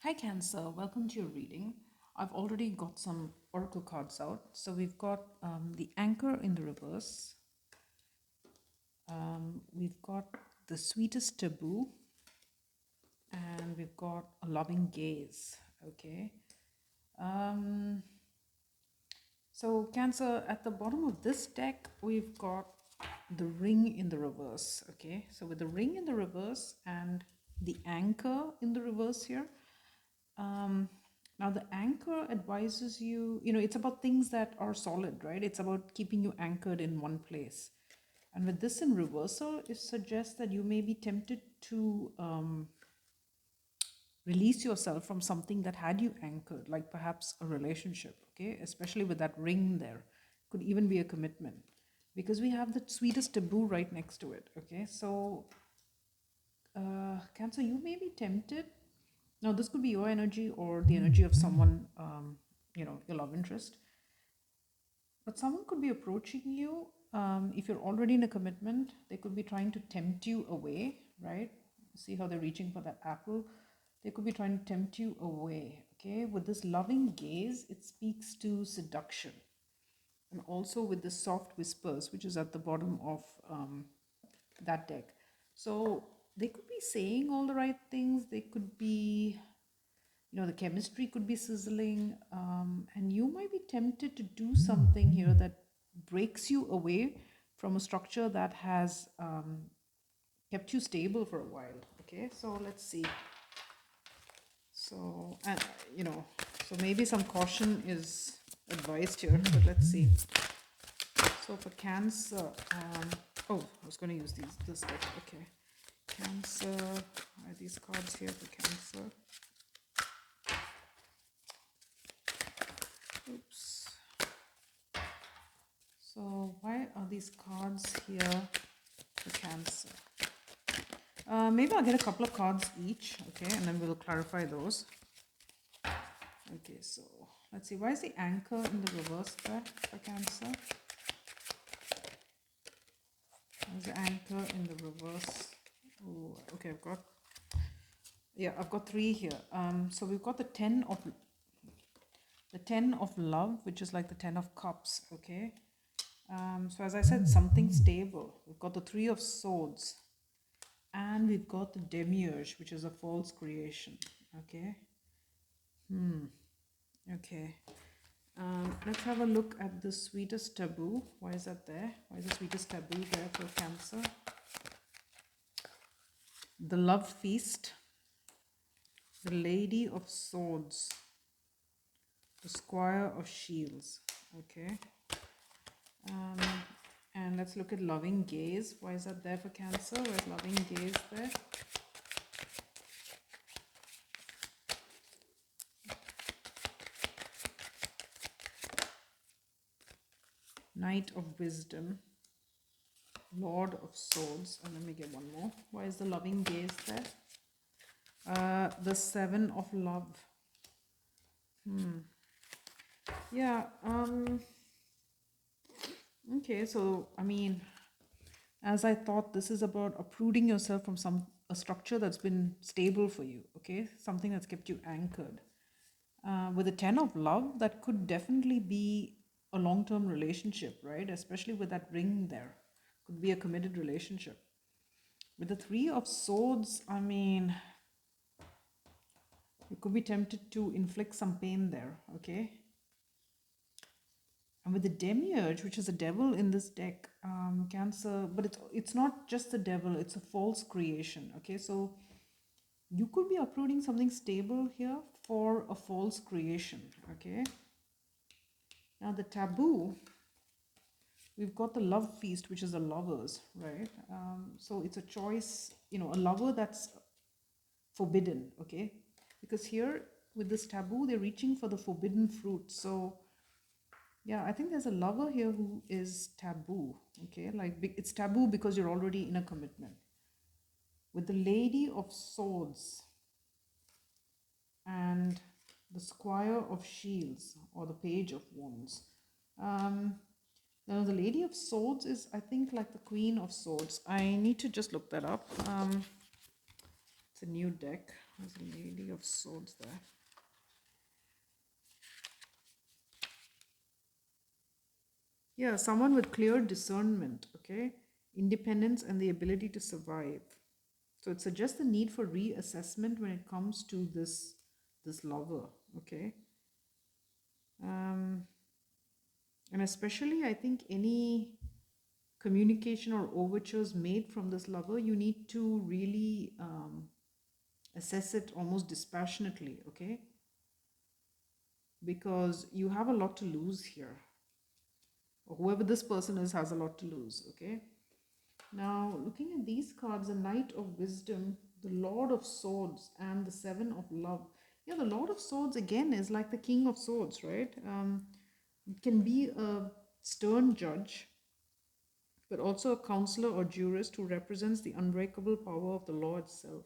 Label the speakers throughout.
Speaker 1: Hi Cancer, welcome to your reading. I've already got some oracle cards out. So we've got the Anchor in the reverse. We've got the Sweetest Taboo, and we've got a Loving Gaze. Okay. Um, so Cancer, at the bottom of this deck, we've got the Ring in the reverse. Okay. So with the Ring in the reverse and the Anchor in the reverse here. Now, the anchor advises you, it's about things that are solid, right? It's about keeping you anchored in one place. And with this in reversal, it suggests that you may be tempted to release yourself from something that had you anchored, like perhaps a relationship, okay? Especially with that ring there. Could even be a commitment because we have the sweetest taboo right next to it, okay? So, Cancer, you may be tempted. Now, this could be your energy or the energy of someone, your love interest. But someone could be approaching you. If you're already in a commitment, they could be trying to tempt you away, right? See how they're reaching for that apple? They could be trying to tempt you away, okay? With this loving gaze, it speaks to seduction. And also with the soft whispers, which is at the bottom of that deck. So they could be saying all the right things. They could be, the chemistry could be sizzling, and you might be tempted to do something here that breaks you away from a structure that has kept you stable for a while. Okay, so let's see. So, and so maybe some caution is advised here, but let's see. So for Cancer, oh, I was going to use this deck. Okay, Cancer. Are these cards here for Cancer? Oops. So why are these cards here for Cancer? Maybe I'll get a couple of cards each, okay, and then we'll clarify those. Okay, so let's see. Why is the Anchor in the reverse there for Cancer? Why is the Anchor in the reverse? Oh, okay, I've got three here. So we've got the ten of love, which is like the 10 of cups, okay. So as I said, something stable. We've got the 3 of swords, and we've got the demiurge, which is a false creation, okay. Okay. Let's have a look at the sweetest taboo. Why is that there? Why is the sweetest taboo there for Cancer? The love feast, the lady of swords, the squire of shields, okay. And let's look at loving gaze. Why is that there for Cancer? Where's loving gaze there? Knight of wisdom, lord of swords, and let me get one more. Why is the loving gaze there? The 7 of love. Yeah. Okay, so I mean, as I thought, this is about uprooting yourself from a structure that's been stable for you, okay? Something that's kept you anchored. With a 10 of love, that could definitely be a long-term relationship, right? Especially with that ring there. Could be a committed relationship. With the 3 of swords, I mean, you could be tempted to inflict some pain there, okay? And with the demiurge, which is a devil in this deck, Cancer, but it's not just the devil, it's a false creation, okay? So you could be uprooting something stable here for a false creation, okay? Now the taboo, we've got the love feast, which is the lovers, right? So it's a choice, a lover that's forbidden, okay? Because here with this taboo, they're reaching for the forbidden fruit. So yeah, I think there's a lover here who is taboo, okay? Like it's taboo because you're already in a commitment. With the lady of swords and the squire of shields, or the page of wands. Now the lady of swords is, I think, like the queen of swords. I need to just look that up. It's a new deck. There's a Lady of Swords there. Yeah, someone with clear discernment, okay? Independence and the ability to survive. So it suggests the need for reassessment when it comes to this lover, okay? And especially, I think any communication or overtures made from this lover, you need to really assess it almost dispassionately, okay? Because you have a lot to lose here. Or whoever this person is has a lot to lose, okay? Now, looking at these cards, the Knight of Wisdom, the Lord of Swords, and the Seven of Love. Yeah, the Lord of Swords again is like the King of Swords, right? It can be a stern judge, but also a counselor or jurist who represents the unbreakable power of the law itself.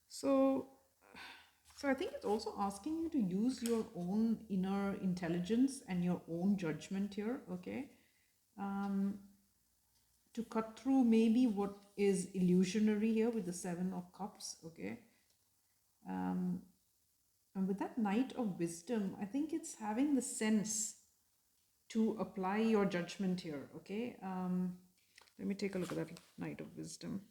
Speaker 1: So, so I think it's also asking you to use your own inner intelligence and your own judgment here, okay? To cut through maybe what is illusionary here with the Seven of Cups, okay? And with that Knight of Wisdom, I think it's having the sense to apply your judgment here, okay? Let me take a look at that Knight of Wisdom.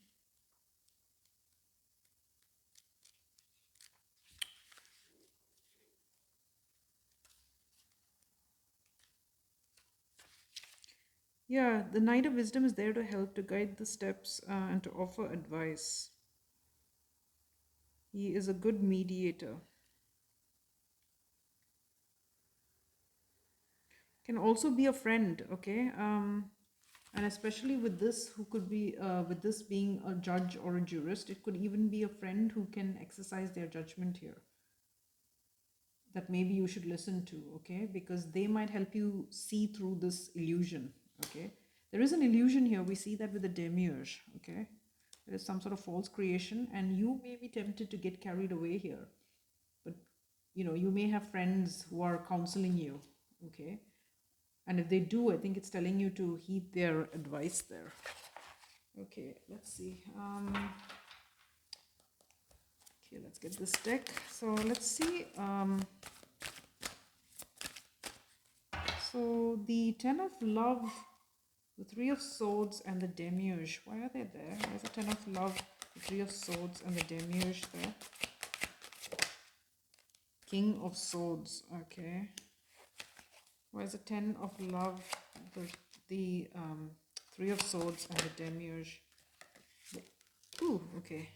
Speaker 1: Yeah, the Knight of Wisdom is there to help, to guide the steps, and to offer advice. He is a good mediator. Can also be a friend, okay? And especially with this, who could be, with this being a judge or a jurist, it could even be a friend who can exercise their judgment here. That maybe you should listen to, okay? Because they might help you see through this illusion, okay? There is an illusion here. We see that with the demiurge, okay? There is some sort of false creation, and you may be tempted to get carried away here. But, you know, you may have friends who are counseling you, okay? And if they do, I think it's telling you to heed their advice there. Okay, let's see. Okay, let's get this deck. So let's see. So the Ten of Love, the Three of Swords, and the Demiurge. Why are they there? There's the Ten of Love, the Three of Swords, and the Demiurge there. King of Swords. Okay. Why is the Ten of Love, the Three of Swords, and the Demiurge? Ooh, okay.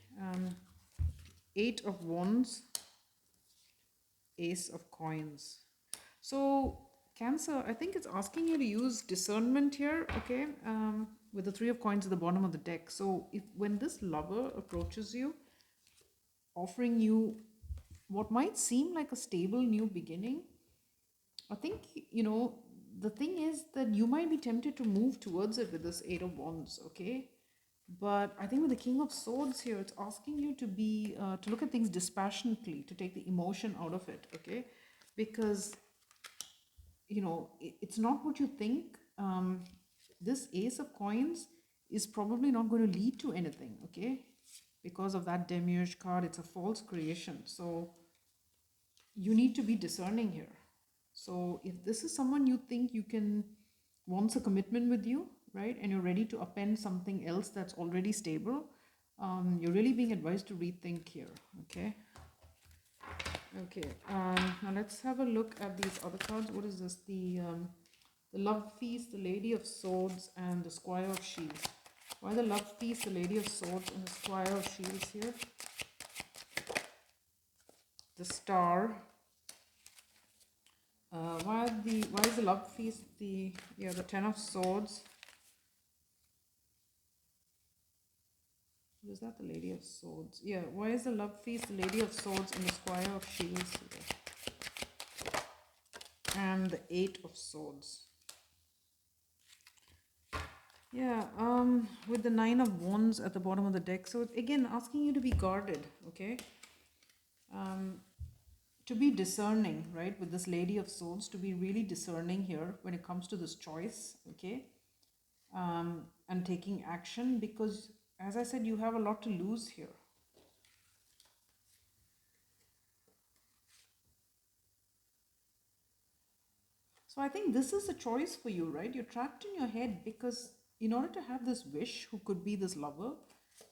Speaker 1: Eight of Wands, Ace of Coins. So Cancer, I think it's asking you to use discernment here, okay? With the Three of Coins at the bottom of the deck. So if when this lover approaches you, offering you what might seem like a stable new beginning, I think, you know, the thing is that you might be tempted to move towards it with this Eight of Wands, okay? But I think with the King of Swords here, it's asking you to be, to look at things dispassionately, to take the emotion out of it, okay? Because, you know, it's not what you think. This Ace of Coins is probably not going to lead to anything, okay? Because of that Demiurge card, it's a false creation. So you need to be discerning here. So if this is someone you think you can, wants a commitment with you, right, and you're ready to append something else that's already stable, you're really being advised to rethink here, okay? Okay, now let's have a look at these other cards. What is this? The Love Feast, the Lady of Swords, and the Squire of Shields. Why the Love Feast, the Lady of Swords, and the Squire of Shields here? The Star. Why is the Love Feast the Ten of Swords? What is that? The Lady of Swords. Yeah, why is the Love Feast the Lady of Swords and the Squire of Shields here? And the Eight of Swords. Yeah, with the Nine of Wands at the bottom of the deck. So again, asking you to be guarded, okay? to be discerning, right, with this Lady of Swords, to be really discerning here when it comes to this choice, okay, and taking action, because as I said, you have a lot to lose here. So I think this is a choice for you, right? You're trapped in your head because in order to have this wish, who could be this lover,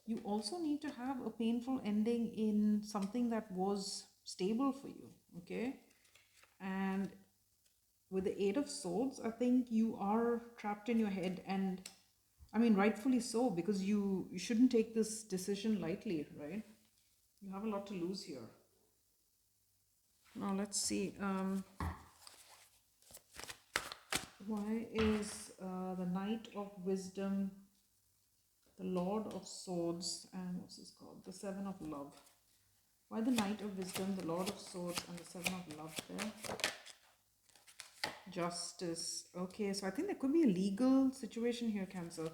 Speaker 1: you also need to have a painful ending in something that was stable for you, okay? And with the Eight of Swords, I think you are trapped in your head, and I mean, rightfully so, because you shouldn't take this decision lightly, right? You have a lot to lose here. Now, let's see. Why is the Knight of Wisdom, the Lord of Swords, and what's this called? The Seven of Love. Why the Knight of Wisdom, the Lord of Swords, and the Seven of Love there? Justice. Okay, so I think there could be a legal situation here, Cancer,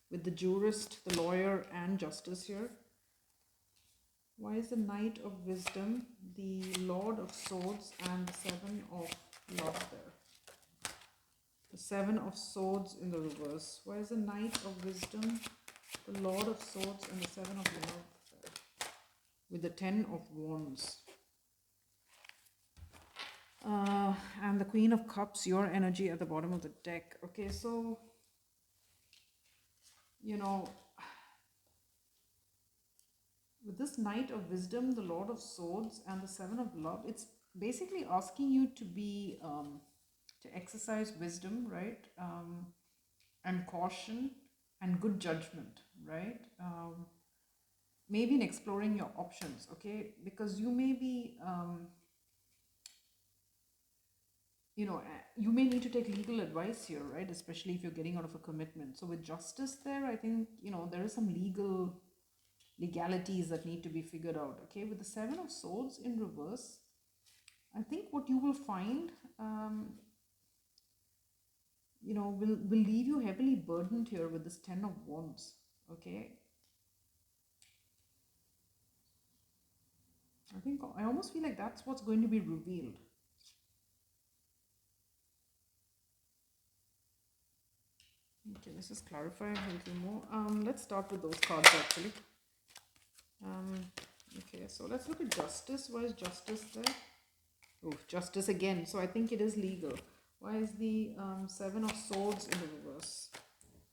Speaker 1: with the jurist, the lawyer, and justice here. Why is the Knight of Wisdom, the Lord of Swords, and the Seven of Love there? The Seven of Swords in the reverse. Why is the Knight of Wisdom, the Lord of Swords, and the Seven of Love there? With the Ten of Wands. And the Queen of Cups, your energy at the bottom of the deck. Okay, so, you know, with this Knight of Wisdom, the Lord of Swords, and the Seven of Love, it's basically asking you to be, to exercise wisdom, right? And caution and good judgment, right? Maybe in exploring your options, okay? Because you may be, you may need to take legal advice here, right? Especially if you're getting out of a commitment. So with justice there, I think, there is some legalities that need to be figured out, okay? With the Seven of Swords in reverse, I think what you will find, will leave you heavily burdened here with this Ten of Wands, okay? I almost feel like that's what's going to be revealed. Okay, let's just clarify a little more. Let's start with those cards actually. Okay, so let's look at justice. Why is justice there? Oh, justice again. So I think it is legal. Why is the Seven of Swords in the reverse?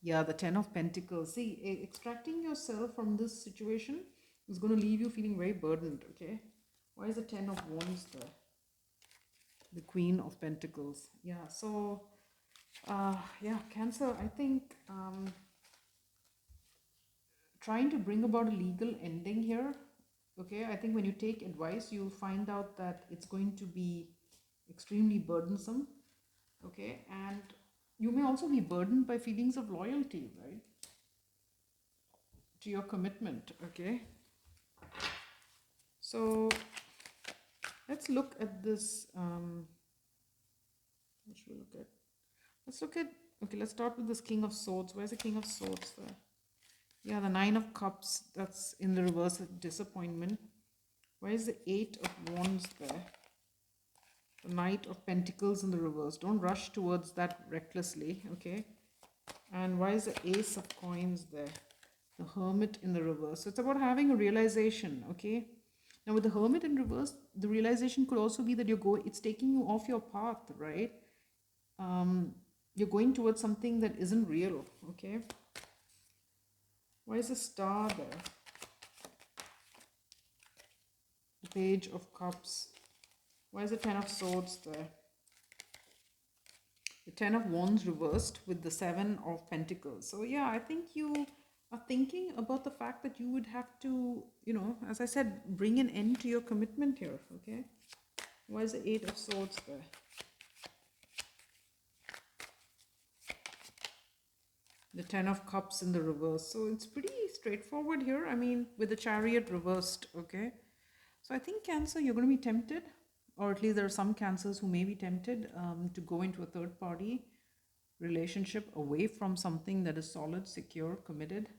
Speaker 1: Yeah, the Ten of Pentacles. See, extracting yourself from this situation is going to leave you feeling very burdened, okay? Why is the Ten of Wands there? The Queen of Pentacles. Yeah, so, yeah, Cancer, I think trying to bring about a legal ending here, okay? I think when you take advice, you'll find out that it's going to be extremely burdensome, okay? And you may also be burdened by feelings of loyalty, right? To your commitment, okay? So let's look at this. What should we look at? Okay, let's start with this King of Swords. Where's the King of Swords there? Yeah, the Nine of Cups, that's in the reverse, disappointment. Why is the Eight of Wands there? The Knight of Pentacles in the reverse. Don't rush towards that recklessly, okay? And why is the Ace of Coins there? The Hermit in the reverse. So it's about having a realization, okay? Now with the Hermit in reverse, the realization could also be that it's taking you off your path, right? You're going towards something that isn't real, okay? Why is the Star there? The Page of Cups. Why is the Ten of Swords there? The Ten of Wands reversed with the Seven of Pentacles. So yeah, I think you are thinking about the fact that you would have to, as I said, bring an end to your commitment here, okay? Why is the Eight of Swords there? The Ten of Cups in the reverse. So it's pretty straightforward here. I mean, with the Chariot reversed, okay? So I think Cancer, you're going to be tempted, or at least there are some Cancers who may be tempted to go into a third party relationship away from something that is solid, secure, committed.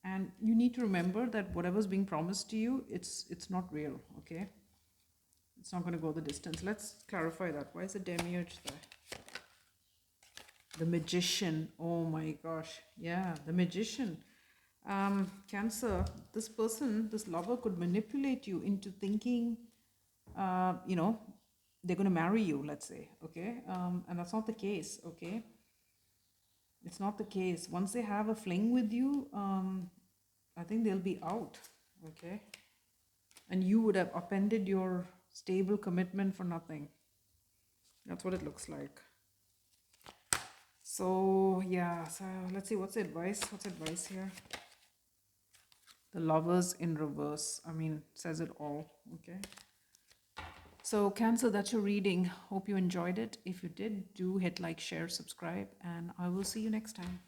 Speaker 1: And you need to remember that whatever's being promised to you, it's not real, okay? It's not going to go the distance. Let's clarify that. Why is the demiurge there? The magician. Oh my gosh. Yeah, the magician. Cancer, this person, this lover could manipulate you into thinking, you know, they're going to marry you, let's say. Okay. And that's not the case. Okay. It's not the case. Once they have a fling with you, I think they'll be out. Okay. And you would have upended your stable commitment for nothing. That's what it looks like. So yeah, so let's see, what's the advice? What's advice here? The Lovers in reverse. I mean, says it all. Okay. So Cancer, that's your reading. Hope you enjoyed it. If you did, do hit like, share, subscribe, and I will see you next time.